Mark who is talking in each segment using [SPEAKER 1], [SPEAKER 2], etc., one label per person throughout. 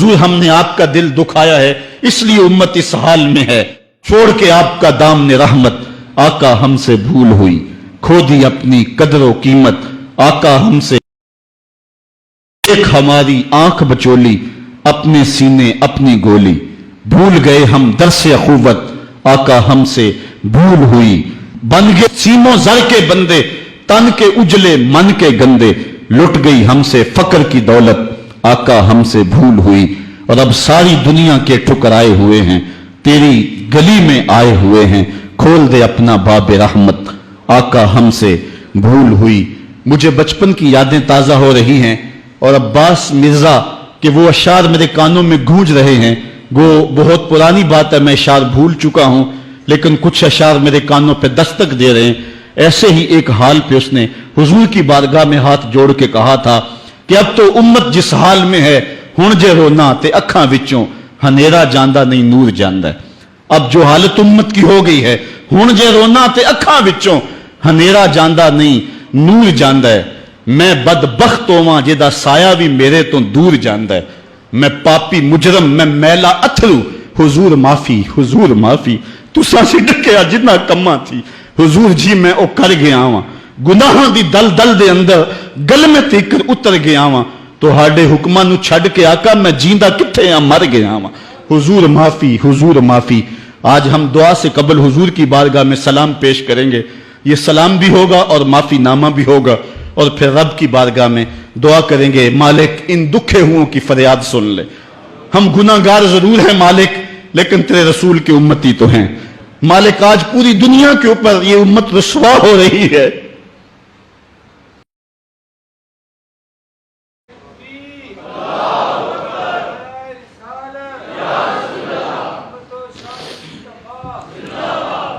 [SPEAKER 1] हुजूर हमने आपका दिल दुखाया है, इसलिए उम्मत इस हाल में है। छोड़ के आपका दामने रहमत, आका हमसे भूल हुई। खो दी अपनी कदर व कीमत, आका हमसे। एक हमारी आंख बचोली, अपने सीने अपनी गोली। भूल गए हम दरसे अखुवत, आका हमसे भूल हुई। बन गए सीमों जर के बंदे, तन के उजले मन के गंदे। लुट गई हमसे फक्र की दौलत, आका हमसे भूल हुई। और अब सारी दुनिया के ठुकराए हुए हैं, तेरी गली में आए हुए हैं। खोल दे अपना बाब रहमत, आका हमसे भूल हुई। मुझे बचपन की यादें ताजा हो रही हैं और अब्बास मिर्जा के वो अशार मेरे कानों में गूंज रहे हैं। वो बहुत पुरानी बात है, मैं अशार भूल चुका हूं, लेकिन कुछ अशार मेरे कानों पे दस्तक दे रहे हैं। ऐसे ही एक हाल पे उसने हुजूर की बारगाह में हाथ जोड़ के कहा था कि अब तो उम्मत जिस हाल में है, हुण जे रोना ते अखां विचों हनेरा जांदा नहीं नूर जांदा है। अब जो हालत उम्मत की हो गई है, हुण जे रोना ते अखां विचों हनेरा जांदा नहीं नूर जांदा है। मैं बदबख्त होवां जिहदा साया भी मेरे तो दूर जांदा है। मैं पापी मुजरम, मैं मैला अथरू, हुजूर माफी, हुजूर माफी। तुसां सी डकिया जिन्ना कम्मा थी, हुजूर जी मैं ओ कर गया वां। गुनाहां दी दल दल दे अंदर गल में तीकर उतर गया वां। तुहाडे हुक्मां नूं छड्ड के आका मैं जींदा किथे आ, मर गया वां। हुजूर माफी, हुजूर माफी। आज हम दुआ से कबल हुजूर की बारगाह में सलाम पेश करेंगे। ये सलाम भी होगा और माफी नामा भी होगा, और फिर रब की बारगाह में दुआ करेंगे, मालिक इन दुखे हुओं की फरियाद सुन ले। हम गुनाहगार जरूर हैं मालिक, लेकिन तेरे रसूल की उम्मती तो हैं। मालिक आज पूरी दुनिया के ऊपर ये उम्मत रुसवा हो रही है।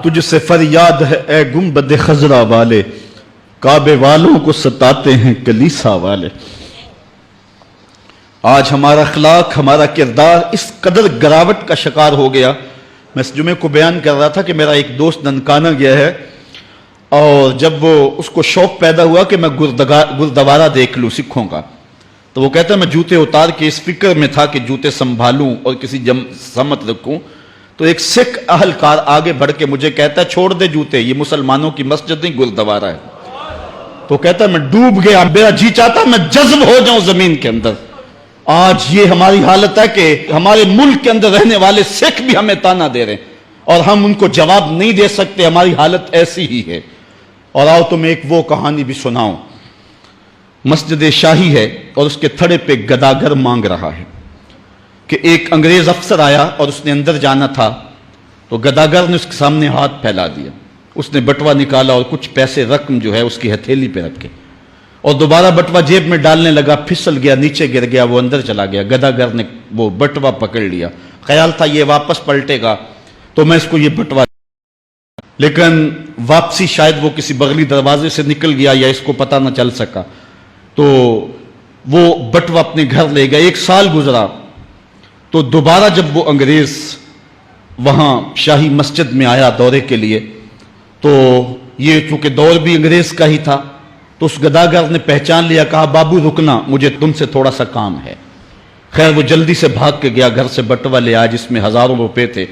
[SPEAKER 1] तुझसे फरियाद है ए गुंबद खजरा वाले, काबे वालों को सताते हैं कलीसा वाले। आज हमारा अखलाक, हमारा किरदार इस कदर गिरावट का शिकार हो गया। मैं इस जुमे को बयान कर रहा था कि मेरा एक दोस्त ननकाना गया है, और जब वो उसको शौक पैदा हुआ कि मैं गुरुद्वारा देख लूं सिखों का, तो वो कहता मैं जूते उतार के इस फिक्र में था कि जूते संभालूं और किसी समत रखूं। तो एक सिख अहलकार आगे बढ़ के मुझे कहता है छोड़ दे जूते, ये मुसलमानों की मस्जिद नहीं गुरुद्वारा है। तो कहता मैं डूब गया, मेरा जी चाहता मैं जज्ब हो जाऊं जमीन के अंदर। आज ये हमारी हालत है कि हमारे मुल्क के अंदर रहने वाले सिख भी हमें ताना दे रहे हैं और हम उनको जवाब नहीं दे सकते। हमारी हालत ऐसी ही है। और आओ तुम्हें एक वो कहानी भी सुनाऊं। मस्जिद शाही है और उसके थड़े पे गदागर मांग रहा है कि एक अंग्रेज अफसर आया और उसने अंदर जाना था, तो गदागर ने उसके सामने हाथ फैला दिया। उसने बटवा निकाला और कुछ पैसे रकम जो है उसकी हथेली पे रखे, और दोबारा बटवा जेब में डालने लगा, फिसल गया, नीचे गिर गया, वो अंदर चला गया। गदागर ने वो बटवा पकड़ लिया, ख्याल था ये वापस पलटेगा तो मैं इसको ये बटवा, लेकिन वापसी शायद वो किसी बगली दरवाजे से निकल गया या इसको पता ना चल सका, तो वो बटवा अपने घर ले गया। 1 साल गुजरा तो दोबारा जब वो अंग्रेज वहां शाही मस्जिद में आया दौरे के लिए, तो ये चूंकि दौर भी अंग्रेज का ही था, तो उस गदागर ने पहचान लिया, कहा बाबू रुकना, मुझे तुमसे थोड़ा सा काम है। खैर वो जल्दी से भाग के गया, घर से बटवा ले आया जिसमें हजारों रुपए थे,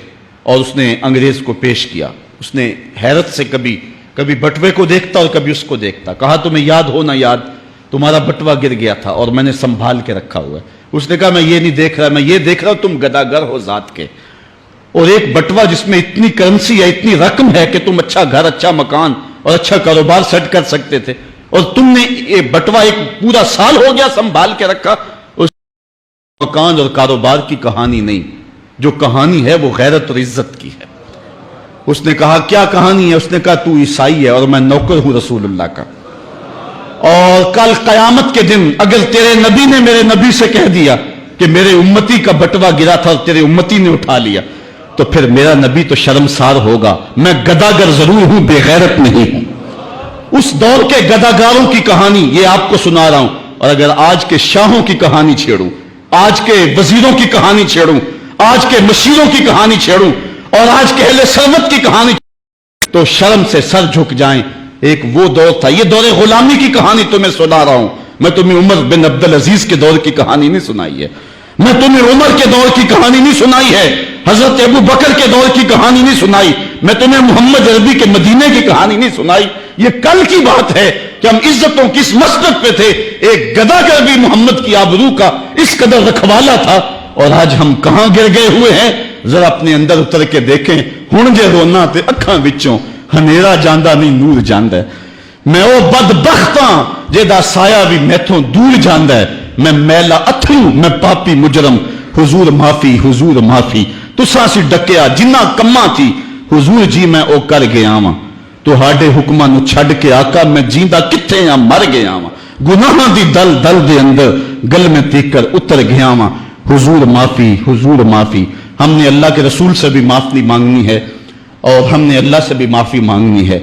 [SPEAKER 1] और उसने अंग्रेज को पेश किया। उसने हैरत से कभी कभी बटवे को देखता और कभी उसको देखता। कहा तुम्हें याद हो ना याद, तुम्हारा बटवा गिर गया था और मैंने संभाल के रखा हुआ है। उसने कहा मैं ये नहीं देख रहा, मैं ये देख रहा हूं तुम गदागर हो जात के, और एक बटवा जिसमें इतनी करेंसी है, इतनी रकम है कि तुम अच्छा घर, अच्छा मकान और अच्छा कारोबार सेट कर सकते थे, और तुमने ये बटवा एक पूरा साल हो गया संभाल के रखा। उस मकान और कारोबार की कहानी नहीं, जो कहानी है वो गैरत और इज्जत की है। उसने कहा क्या कहानी है? उसने कहा तू ईसाई है और मैं नौकर हूं रसूलुल्लाह का, और कल कयामत के दिन अगर तेरे नबी ने मेरे नबी से कह दिया कि मेरे उम्मती का बटवा गिरा था और तेरे उम्मती ने उठा लिया, तो फिर मेरा नबी तो शर्मसार होगा। मैं गदागर जरूर हूं, बेगैरत नहीं हूं। उस दौर के गदागारों की कहानी ये आपको सुना रहा हूं, और अगर आज के शाहों की कहानी छेड़ूं, आज के वजीरों की कहानी छेड़ूं, आज के मशीरों की कहानी छेड़ूं और आज के अहले सरवत की कहानी, तो शर्म से सर झुक जाएं। एक वो दौर था, ये दौर गुलामी की कहानी तुम्हें सुना रहा हूं मैं, तुम्हें उमर बिन अब्दुल अजीज के दौर की कहानी नहीं सुनाई है। میں تمہیں عمر کے دور کی کہانی نہیں سنائی ہے, حضرت ابو بکر کے دور کی کہانی نہیں سنائی, میں تمہیں محمد عربی کے مدینے کی کہانی نہیں سنائی. یہ کل کی بات ہے کہ ہم عزتوں کس مسجد پہ تھے. ایک گدا کر بھی محمد کی آبرو کا اس قدر رکھوالا تھا, اور آج ہم کہاں گر گئے ہوئے ہیں. ذرا اپنے اندر اتر کے دیکھیں. ہن جے رونا تے اکھاں وچوں ہنیرا جاندا نہیں نور جاندا ہے. میں او بدبخت ہاں جیدا سایہ بھی میتھوں دور جاندا ہے. میں میلا اتھرو, میں پاپی مجرم, حضور معافی حضور معافی. تساں سی ڈکیا جنہ کماں تھی, حضور جی میں او کر گیا واں. تہاڈے حکماں نو چھڈ کے آقا میں جیندا کتھے ہاں, مر گیا واں. گناہاں دی دل دل دے اندر گل میں تیکر اتر گیا واں. حضور معافی حضور معافی. ہم نے اللہ کے رسول سے بھی معافی مانگنی ہے, اور ہم نے اللہ سے بھی معافی مانگنی ہے.